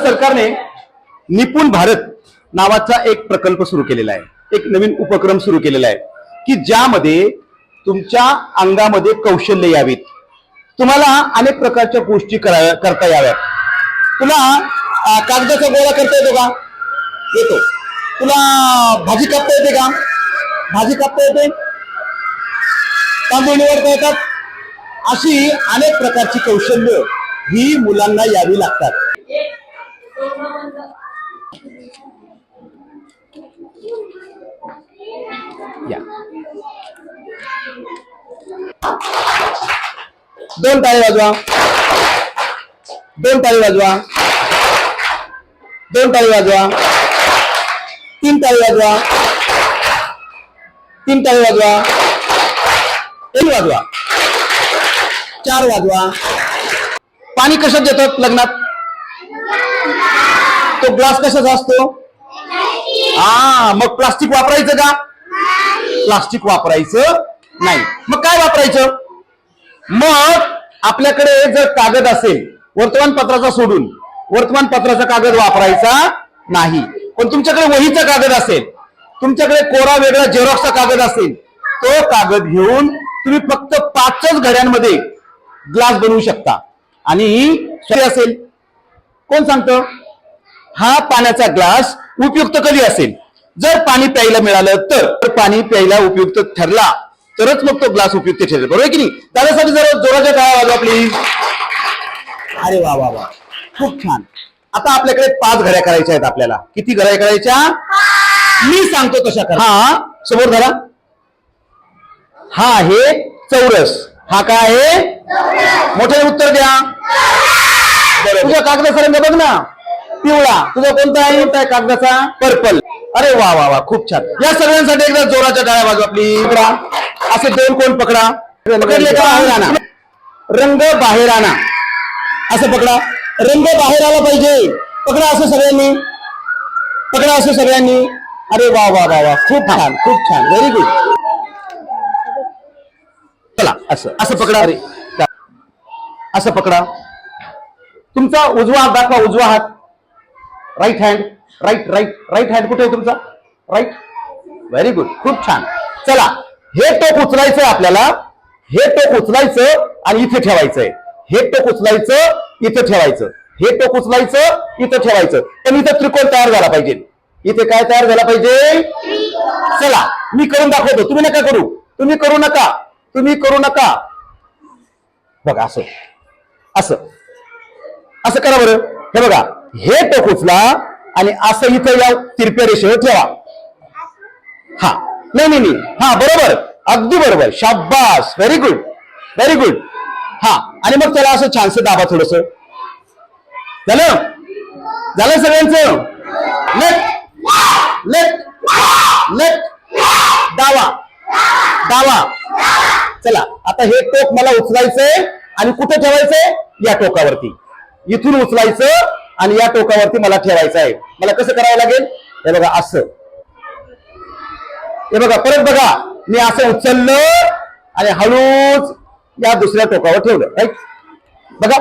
सरकारने निपुण भारत नावाचा एक प्रकल्प सुरू केलेला आहे, एक नवीन उपक्रम सुरू केलेला आहे की ज्यामध्ये तुमच्या अंगामध्ये कौशल्य यावीत, तुम्हाला अनेक प्रकारच्या गोष्टी करता याव्यात. तुला कागदाचा गोळा करता येतो का? येतो. तुला भाजी कापता येते का? भाजी कापता येते. तांदूळ निवडता येतात. अशी अनेक प्रकारची कौशल्य ही मुलांना यावी लागतात. या 2 ताळी वाजवा. 2 ताळी वाजवा. 2 ताळी वाजवा. 3 ताळी वाजवा. 3 ताळी वाजवा. 1 वाजवा. 4 वाजवा. पाणी कशात देतात लग्नात? तो ग्लास कशाचा असतो? मग प्लास्टिक वापरायचं का? प्लास्टिक वापरायचं नाही. मग काय वापरायचं? मग आपल्याकडे जर कागद असेल, वर्तमानपत्राचा सोडून वर्तमानपत्राचा कागद वापरायचा नाही. पण तुमच्याकडे वहीचा कागद असेल, तुमच्याकडे कोरा वेगळा झेरॉक्सचा कागद असेल, तो कागद घेऊन तुम्ही फक्त 5च घड्यांमध्ये ग्लास बनवू शकता. आणि असेल, कोण सांगतं? हा पाण्याचा ग्लास उपयुक्त कधी असेल? जर पाणी प्यायला मिळालं तर. पाणी प्यायला उपयुक्त ठरला तरच मग तो ग्लास उपयुक्त ठरेल, बरोबर की नाही? त्यासाठी जरा जोराच्या टाळ्या वाजवा प्लीज. अरे वा वा वा, खूप छान. आता आपल्याकडे 5 घड्या करायच्या आहेत. आपल्याला किती घड्या करायच्या? मी सांगतो तशा करा. हा समोर धरा. हा आहे चौरस. हा काय आहे? मोठ्याने उत्तर द्या. बरं, तुझ्या कागदाचा रंग बघ ना, पिवळा. तुझा कोणता आहे? कागदाचा पर्पल. अरे वा वा वा, खूप छान. या सगळ्यांसाठी एकदा जोराच्या टाळ्या वाजवा प्लीज. असे 2 कोण पकडा. पकडले का? बाहेर आणा. रंग बाहेर आणा. असं पकडा. रंग बाहेर आला पाहिजे. पकडा असं सगळ्यांनी. पकडा असं सगळ्यांनी. अरे वा वा वा वा, खूप छान, खूप छान, व्हेरी गुड. चला असं असं पकडा. अरे असं पकडा. तुमचा उजवा हात दाखवा. उजवा हात. Right hand. Right right right hand कुठे आहे तुमचा? राईट. व्हेरी गुड, खूप छान. चला, हे टोक उचलायचंय आपल्याला. हे टोक उचलायचं आणि इथे ठेवायचंय. हे टोक उचलायचं, इथं ठेवायचं. हे टोक उचलायचं, इथं ठेवायचं. पण इथं त्रिकोण तयार झाला पाहिजे. इथे काय तयार झाला पाहिजे? चला, मी करून दाखवतो. तुम्ही नका करू. तुम्ही करू नका. तुम्ही करू नका. बघा असं असं असं करा बरं. हे बघा, हे टोक उचला आणि असं इथं या तिरप्या रेषेवर ठेवा. हा नाही नाही नाही, हा बरोबर, अगदी बरोबर, शाबास, व्हेरी गुड, व्हेरी गुड. हा, आणि मग त्याला असं छानसं दाबा. थोडस झालं? झालं सगळ्यांचं? लेफ्ट लेफ्ट लेफ्ट, डावा डावा. चला, आता हे टोक मला उचलायचंय आणि कुठे ठेवायचंय? या टोकावरती. इथून उचलायचं आणि या टोकावरती मला ठेवायचं आहे. मला कसं करावं लागेल? हे बघा असं. हे बघा, परत बघा, मी असं उचललं आणि हळूच या दुसऱ्या टोकावर ठेवलं. राईट. बघा,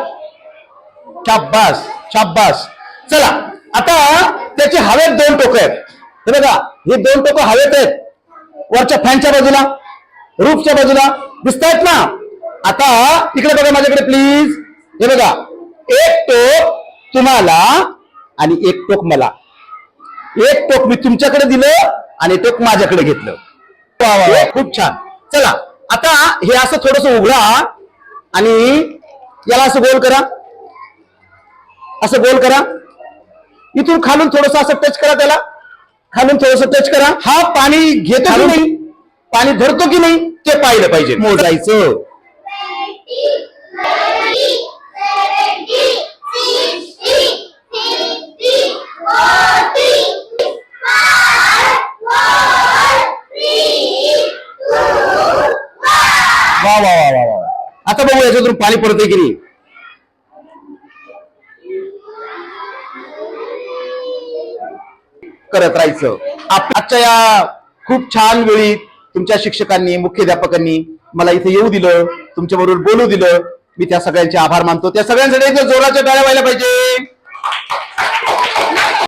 शाबास शाबास. चला, आता त्याचे हवेत 2 टोक आहेत. हे बघा, हे 2 टोक हवेत आहेत. वरच्या फॅनच्या बाजूला, रूफच्या बाजूला दिसतायत ना? आता इकडे बघा माझ्याकडे प्लीज. हे बघा, एक टोक तुम्हाला आणि एक टोक मला. एक टोक मी तुमच्याकडे दिलं आणि टोक माझ्याकडे घेतलं. वा वा वा, खूप छान. चला, आता हे असं थोडस उघडा आणि याला असं गोल करा. असं गोल करा. इथून खालून थोडस असं टच करा. त्याला खालून थोडस टच करा. हा पाणी घेतो की नाही, पाणी धरतो की नाही ते पाहिलं पाहिजे. मोजायचं. वा वा वा वा वा. आता बघू याच्यातून पाणी पडतंय की नाही. करत राहायचं. आजच्या या खूप छान वेळी तुमच्या शिक्षकांनी, मुख्याध्यापकांनी मला इथे येऊ दिलं, तुमच्याबरोबर बोलू दिलं, मी त्या सगळ्यांचे आभार मानतो. त्या सगळ्यांसाठी जोराच्या टाळ्या व्हायला पाहिजे.